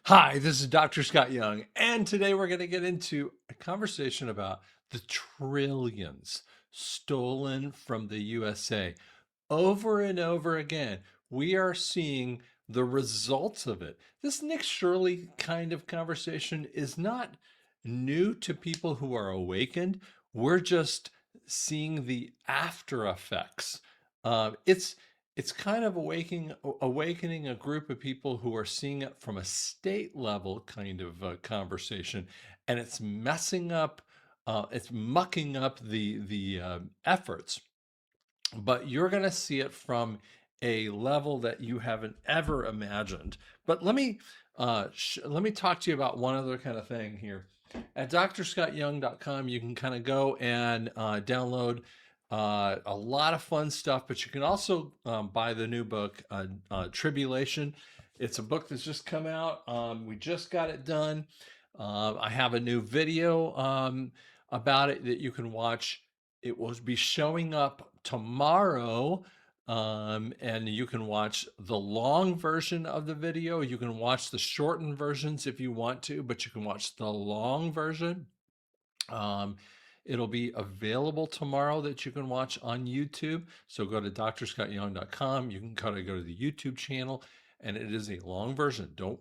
Hi, this is Dr. Scott Young, and today we're going to get into a conversation about the trillions stolen from the USA. Over and over again, we are seeing the results of it. This Nick Shirley kind of conversation is not new to people who are awakened. We're just seeing the after effects. It's kind of awakening a group of people who are seeing it from a state level kind of conversation, and it's messing up, it's mucking up the efforts, but you're going to see it from a level that you haven't ever imagined. But let me talk to you about one other kind of thing here. At drscottyoung.com, you can kind of go and download a lot of fun stuff, but you can also buy the new book, Tribulation. It's a book that's just come out. We just got it done. I have a new video about it that you can watch. It will be showing up tomorrow, and you can watch the long version of the video. You can watch the shortened versions if you want to, but you can watch the long version. It'll be available tomorrow that you can watch on YouTube. So go to drscottyoung.com. You can go to the YouTube channel, and it is a long version. Don't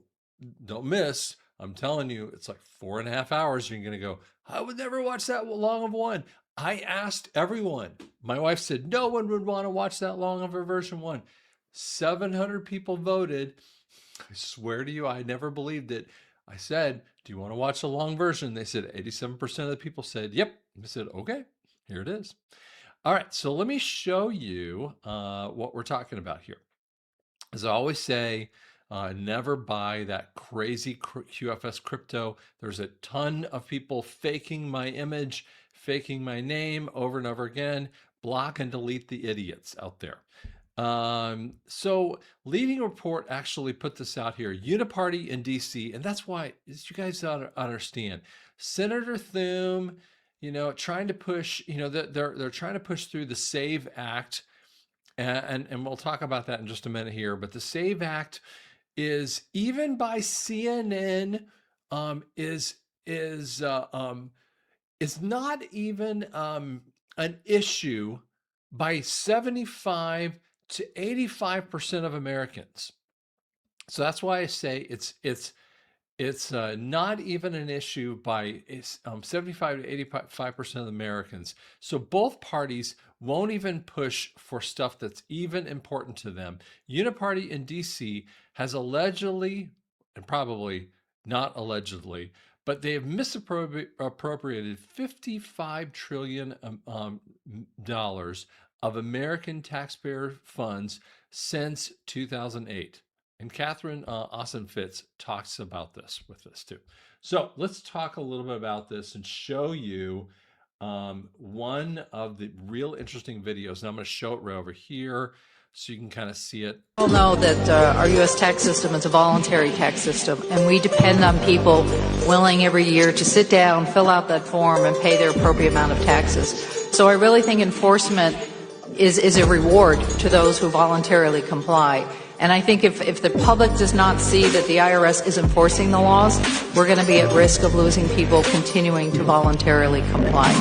miss. I'm telling you, it's like 4.5 hours. You're gonna go, I would never watch that long of one. I asked everyone. My wife said no one would want to watch that long of a version one. 700 people voted. I swear to you, I never believed it. I said, do you want to watch the long version? They said 87% of the people said, yep. I said, okay, here it is. All right, so let me show you what we're talking about here. As I always say, never buy that crazy QFS crypto. There's a ton of people faking my image, faking my name over and over again. Block and delete the idiots out there. So Leading Report actually put this out here, Uniparty in DC, and that's why you guys ought to understand. Senator Thune, trying to push, they're trying to push through the SAVE Act, and we'll talk about that in just a minute here. But the SAVE Act is, even by CNN, is not even an issue by 75 to 85% of Americans. So that's why I say it's not even an issue by 75 to 85% of Americans. So both parties won't even push for stuff that's even important to them. Uniparty in DC has allegedly, and probably not allegedly, but they have misappropriated $55 trillion dollars of American taxpayer funds since 2008. And Catherine Austin Fitts talks about this with us too. So let's talk a little bit about this and show you one of the real interesting videos. And I'm going to show it right over here so you can kind of see it. We all know that our U.S. tax system is a voluntary tax system, and we depend on people willing every year to sit down, fill out that form, and pay their appropriate amount of taxes. So I really think enforcement is a reward to those who voluntarily comply. And I think if the public does not see that the IRS is enforcing the laws, we're going to be at risk of losing people continuing to voluntarily comply.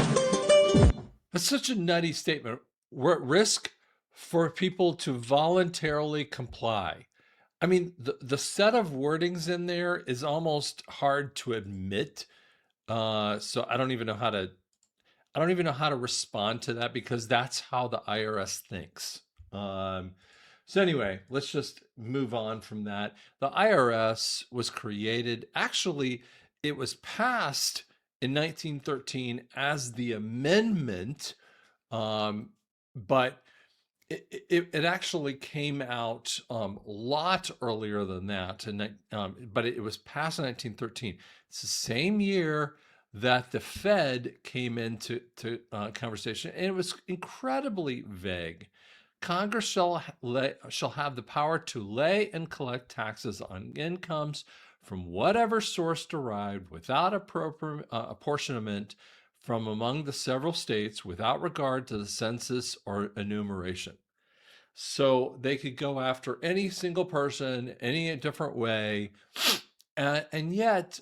That's such a nutty statement. We're at risk for people to voluntarily comply. I mean, the set of wordings in there is almost hard to admit. So I don't even know how to respond to that, because that's how the IRS thinks. So anyway, let's just move on from that. The IRS was created, actually, it was passed in 1913 as the amendment, but it actually came out a lot earlier than that, but it was passed in 1913. It's the same year that the Fed came into conversation, and it was incredibly vague. Congress shall have the power to lay and collect taxes on incomes from whatever source derived without apportionment from among the several states, without regard to the census or enumeration. So they could go after any single person any different way. And yet,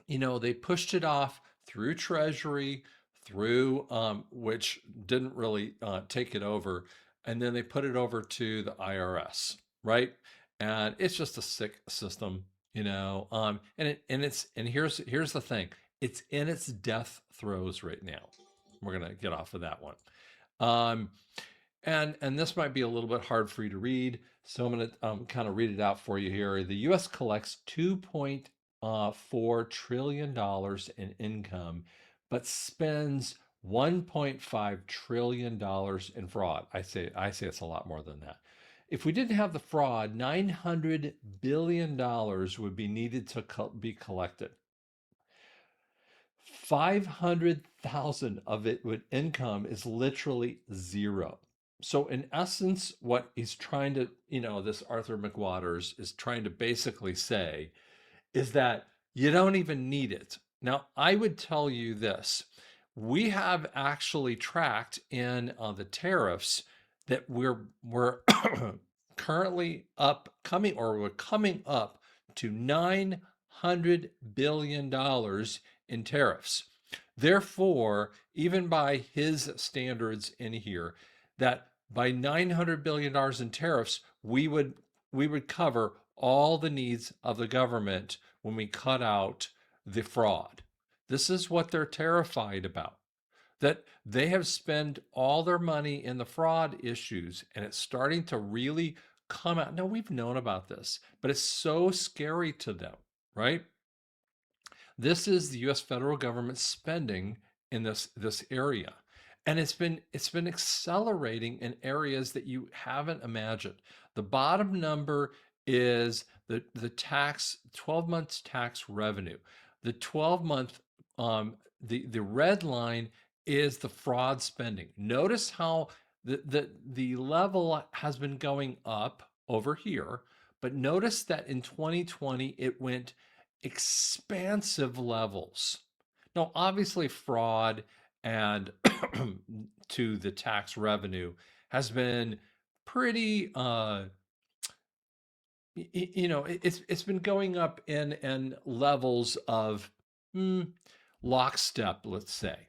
they pushed it off through Treasury, through which didn't really take it over, and then they put it over to the IRS, right? And it's just a sick system, and here's the thing, it's in its death throes right now. We're gonna get off of that one. Um, and this might be a little bit hard for you to read, so I'm going to kind of read it out for you here. The U.S. collects $2.4 trillion in income, but spends $1.5 trillion in fraud. I say it's a lot more than that. If we didn't have the fraud, $900 billion would be needed to be collected. 500,000 of it with income is literally zero. So in essence, what he's trying to, this Arthur McWaters is trying to basically say is that you don't even need it. Now, I would tell you this. We have actually tracked in the tariffs that we're currently we're coming up to $900 billion in tariffs. Therefore, even by his standards in here, that by $900 billion in tariffs, we would cover all the needs of the government when we cut out the fraud. This is what they're terrified about. That they have spent all their money in the fraud issues, and it's starting to really come out. Now, we've known about this, but it's so scary to them, right? This is the U.S. federal government spending in this area, and it's been accelerating in areas that you haven't imagined. The bottom number is the 12 months tax revenue. The 12-month the red line is the fraud spending. Notice how the level has been going up over here, but notice that in 2020 it went expansive levels. Now, obviously, fraud and to the tax revenue has been pretty it's been going up in levels of lockstep, let's say.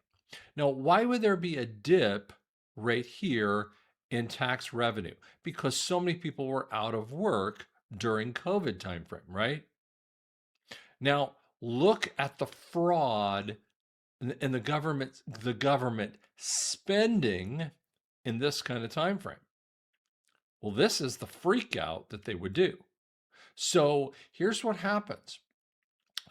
Now, why would there be a dip right here in tax revenue? Because so many people were out of work during COVID timeframe, right? Now, look at the fraud and the government spending in this kind of time frame. Well, this is the freak out that they would do. So here's what happens.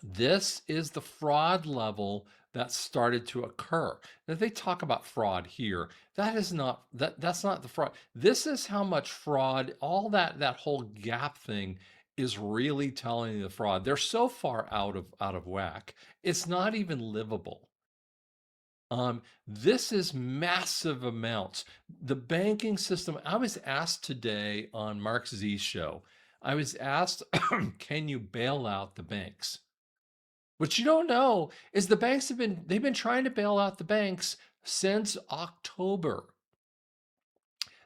This is the fraud level that started to occur. Now, they talk about fraud here. That's not the fraud. This is how much fraud, all that whole gap thing is really telling you the fraud. They're so far out of whack. It's not even livable. This is massive amounts. The banking system, I was asked today on Mark Z's show, I was asked, can you bail out the banks? What you don't know is the banks they've been trying to bail out the banks since October.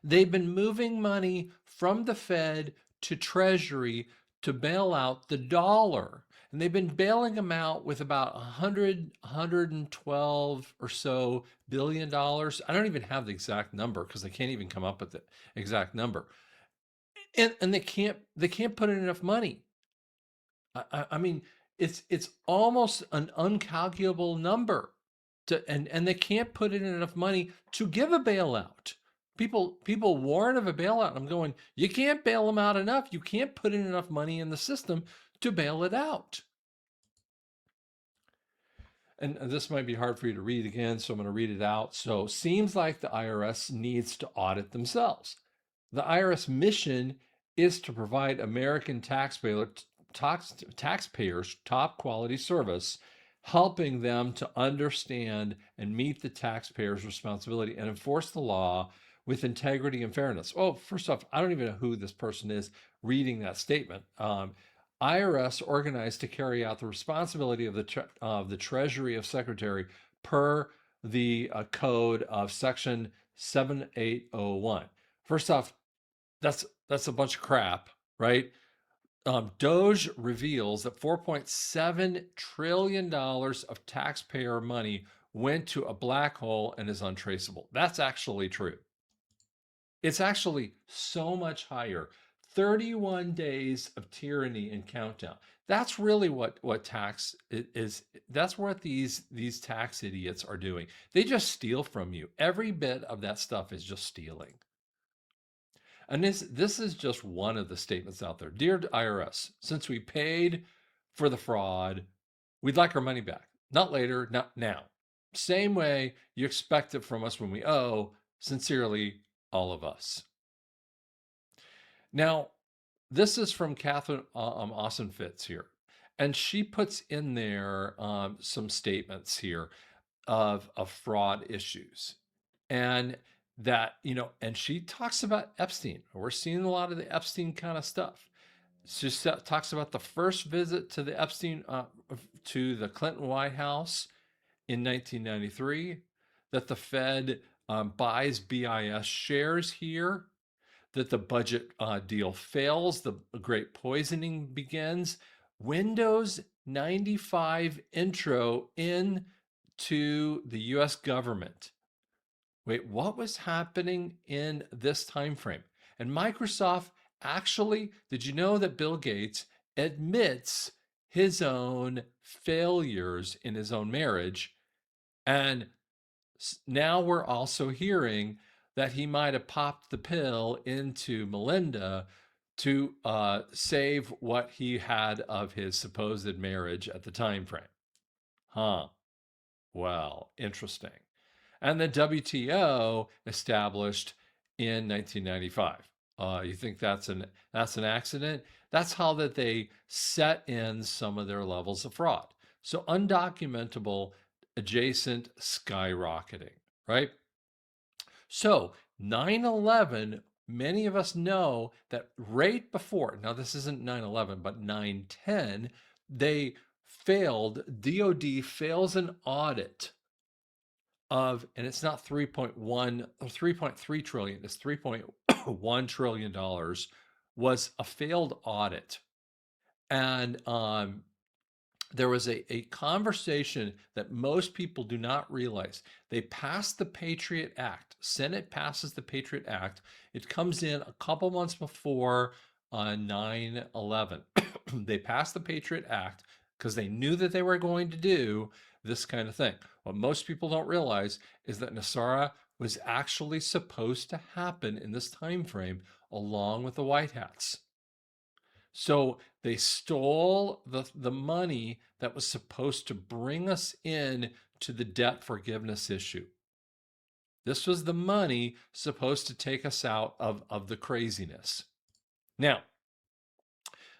They've been moving money from the Fed to Treasury to bail out the dollar. And they've been bailing them out with about 112 or so billion dollars. I don't even have the exact number because they can't even come up with the exact number. And they can't put in enough money. I mean, it's almost an uncalculable number and they can't put in enough money to give a bailout. People warn of a bailout. I'm going, you can't bail them out enough. You can't put in enough money in the system to bail it out. And this might be hard for you to read again, so I'm going to read it out. So, seems like the IRS needs to audit themselves. The IRS mission is to provide American taxpayers top quality service, helping them to understand and meet the taxpayer's responsibility and enforce the law with integrity and fairness. Oh, first off, I don't even know who this person is reading that statement. IRS organized to carry out the responsibility of the Treasury of Secretary per the code of Section 7801. First off, that's a bunch of crap, right? Doge reveals that $4.7 trillion of taxpayer money went to a black hole and is untraceable. That's actually true. It's actually so much higher. 31 days of tyranny and countdown. That's really what tax is. That's what these tax idiots are doing. They just steal from you. Every bit of that stuff is just stealing. And this is just one of the statements out there. Dear IRS, since we paid for the fraud, we'd like our money back. Not later, not now. Same way you expect it from us when we owe. Sincerely, all of us. Now, this is from Catherine Austin Fitz here. And she puts in there some statements here of fraud issues. And that, and she talks about Epstein. We're seeing a lot of the Epstein kind of stuff. She talks about the first visit to the Epstein, to the Clinton White House in 1993, that the Fed buys BIS shares here, that the budget deal fails, the great poisoning begins. Windows 95 intro into the US government. Wait, what was happening in this time frame? And Microsoft actually, did you know that Bill Gates admits his own failures in his own marriage? And now we're also hearing that he might have popped the pill into Melinda to save what he had of his supposed marriage at the time frame. Huh. Well, interesting. And the WTO established in 1995. You think that's an accident? That's how that they set in some of their levels of fraud. So undocumentable, adjacent, skyrocketing, right? So 9/11, many of us know that right before, now this isn't 9/11, but 9/10, they failed, DOD fails an audit of, and it's not 3.1 or 3.3 trillion, it's $3.1 trillion was a failed audit. And there was a conversation that most people do not realize. They passed the Patriot Act. Senate passes the Patriot Act. It comes in a couple months before 9/11. They passed the Patriot Act because they knew that they were going to do this kind of thing. What most people don't realize is that NESARA was actually supposed to happen in this time frame along with the White Hats. So they stole the money that was supposed to bring us in to the debt forgiveness issue. This was the money supposed to take us out of the craziness. Now,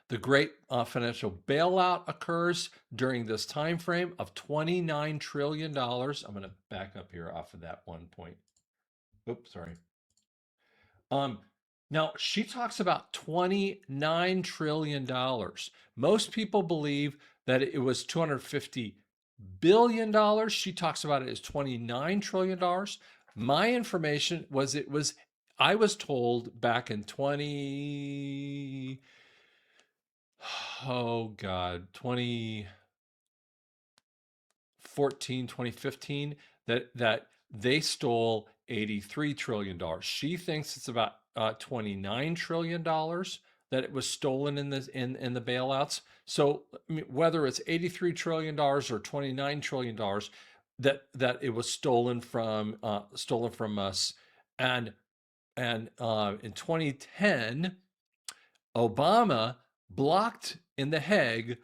the great financial bailout occurs during this time frame of $29 trillion. I'm going to back up here off of that one point. Oops, sorry. Now, she talks about $29 trillion. Most people believe that it was $250 billion. She talks about it as $29 trillion. My information was I was told back in 2015, that they stole $83 trillion. She thinks it's about $29 trillion that it was stolen in the bailouts. So I mean, whether it's $83 trillion or $29 trillion, that it was stolen from us. And in 2010, Obama blocked in The Hague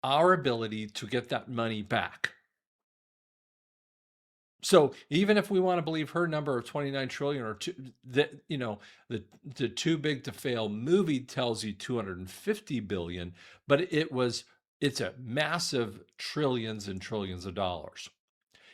our ability to get that money back. So even if we want to believe her number of 29 trillion, or the Too Big to Fail movie tells you 250 billion, but it's a massive trillions and trillions of dollars.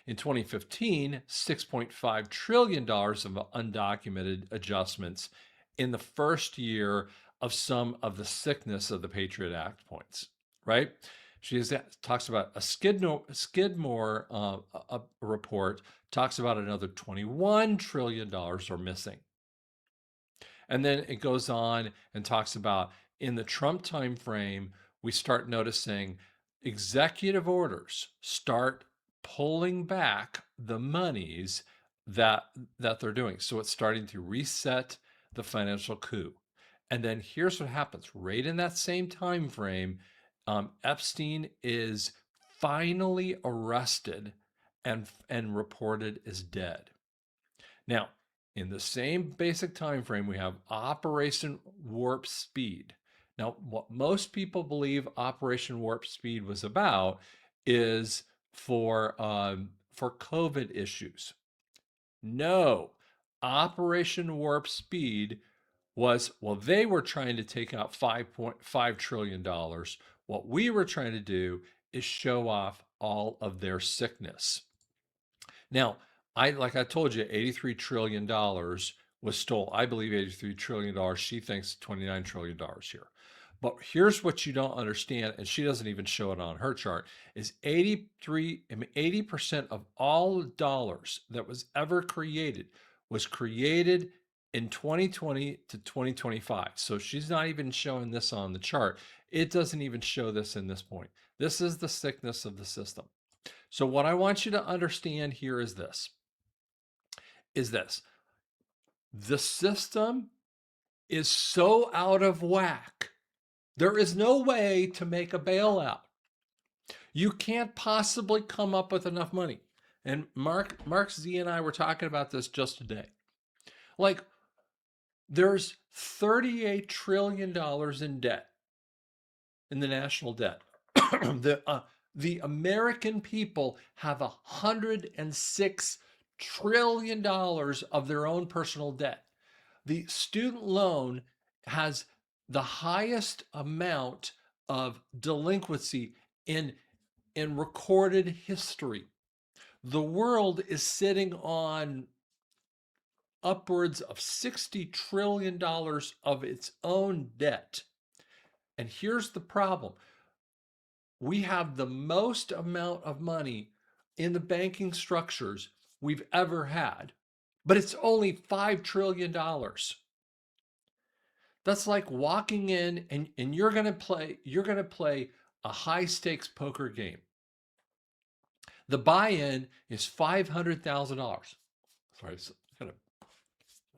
In 2015, $6.5 trillion of undocumented adjustments in the first year of some of the sickness of the Patriot Act points, right? She talks about a Skidmore a report, talks about another $21 trillion are missing. And then it goes on and talks about in the Trump timeframe, we start noticing executive orders start pulling back the monies that they're doing. So it's starting to reset the financial coup. And then here's what happens: right in that same time frame, Epstein is finally arrested and reported as dead. Now, in the same basic time frame, we have Operation Warp Speed. Now, what most people believe Operation Warp Speed was about is for COVID issues. No, Operation Warp Speed was, well, they were trying to take out $5.5 trillion. What we were trying to do is show off all of their sickness. Now, like I told you, $83 trillion was stolen. I believe $83 trillion. She thinks $29 trillion here. But here's what you don't understand, and she doesn't even show it on her chart, is 80% of all dollars that was ever created was created in 2020 to 2025. So she's not even showing this on the chart. It doesn't even show this in this point. This is the sickness of the system. So what I want you to understand here is this. The system is so out of whack. There is no way to make a bailout. You can't possibly come up with enough money. And Mark Z and I were talking about this just today. Like, there's $38 trillion in debt, in the national debt. The American people have $106 trillion of their own personal debt. The student loan has the highest amount of delinquency in recorded history. The world is sitting on upwards of $60 trillion of its own debt. And here's the problem. We have the most amount of money in the banking structures we've ever had, but it's only $5 trillion. That's like walking in and you're going to play a high stakes poker game. The buy-in is $500,000. Sorry, I got a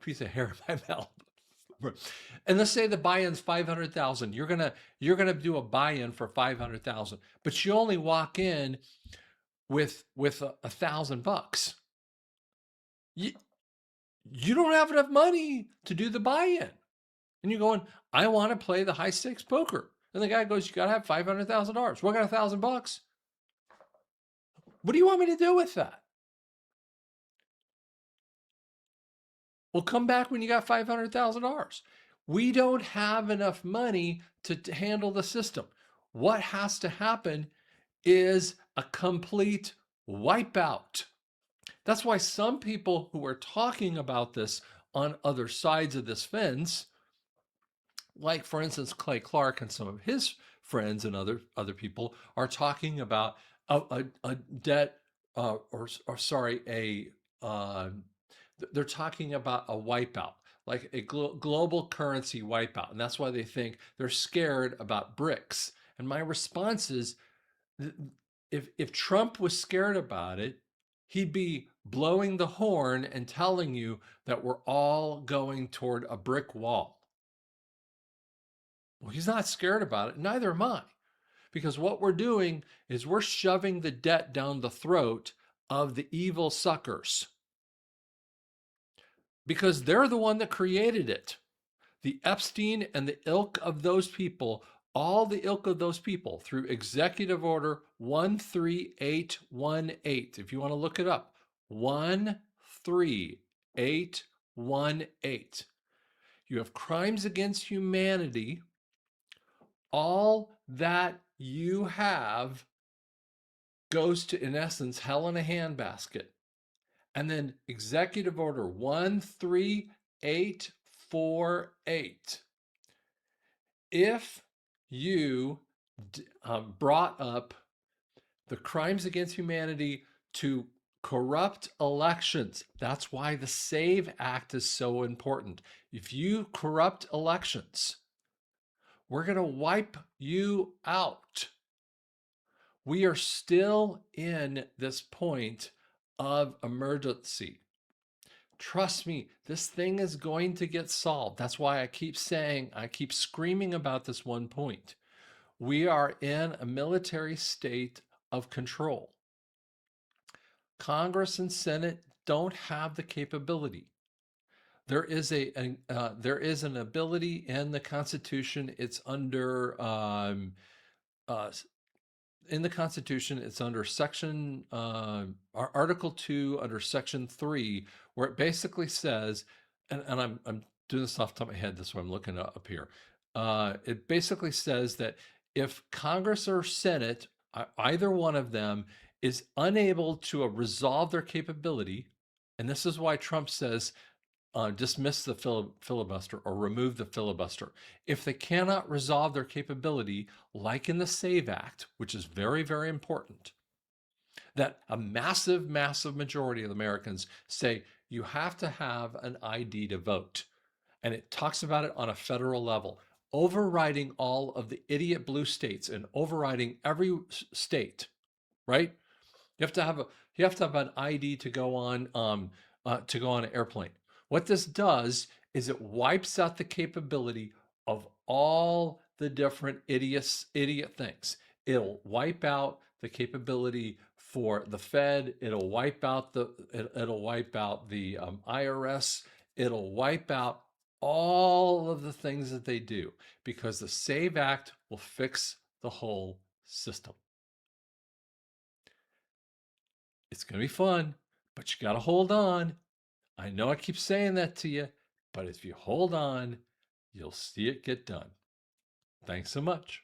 piece of hair in my mouth. And let's say the buy-in's 500,000. You're gonna do a buy-in for 500,000, but you only walk in with $1,000. You don't have enough money to do the buy-in, and you're going, I want to play the high stakes poker, and the guy goes, you gotta have $500,000. Well, I got $1,000. What do you want me to do with that? Well, come back when you got $500,000. We don't have enough money to handle the system. What has to happen is a complete wipeout. That's why some people who are talking about this on other sides of this fence, like for instance Clay Clark and some of his friends and other people, are talking about a debt they're talking about a wipeout, like a global currency wipeout. And that's why they think they're scared about BRICS. And my response is, if Trump was scared about it, he'd be blowing the horn and telling you that we're all going toward a brick wall. Well, he's not scared about it. Neither am I. Because what we're doing is we're shoving the debt down the throat of the evil suckers. Because they're the one that created it. The Epstein and the ilk of those people, all the ilk of those people, through Executive Order 13818. If you want to look it up, 13818. You have crimes against humanity. All that you have goes to, in essence, hell in a handbasket. And then Executive Order 13848. If you brought up the crimes against humanity to corrupt elections, that's why the SAVE Act is so important. If you corrupt elections, we're going to wipe you out. We are still in this point of emergency. Trust me, this thing is going to get solved. That's why I keep screaming about this one point. We are in a military state of control. Congress and Senate don't have the capability. There is an ability in the Constitution. It's under in the Constitution. It's under Section Article 2 under Section 3, where it basically says, and I'm doing this off the top of my head. That's why I'm looking up here. It basically says that if Congress or Senate, either one of them, is unable to resolve their capability, and this is why Trump says dismiss the filibuster or remove the filibuster. If they cannot resolve their capability, like in the SAVE Act, which is very, very important, that a massive, massive majority of Americans say you have to have an ID to vote. And it talks about it on a federal level, overriding all of the idiot blue states and overriding every state, right? You have to have an ID to go on an airplane. What this does is it wipes out the capability of all the different idiot things. It'll wipe out the capability for the Fed. It'll wipe out the IRS. It'll wipe out all of the things that they do, because the SAVE Act will fix the whole system. It's going to be fun, but you got to hold on. I know I keep saying that to you, but if you hold on, you'll see it get done. Thanks so much.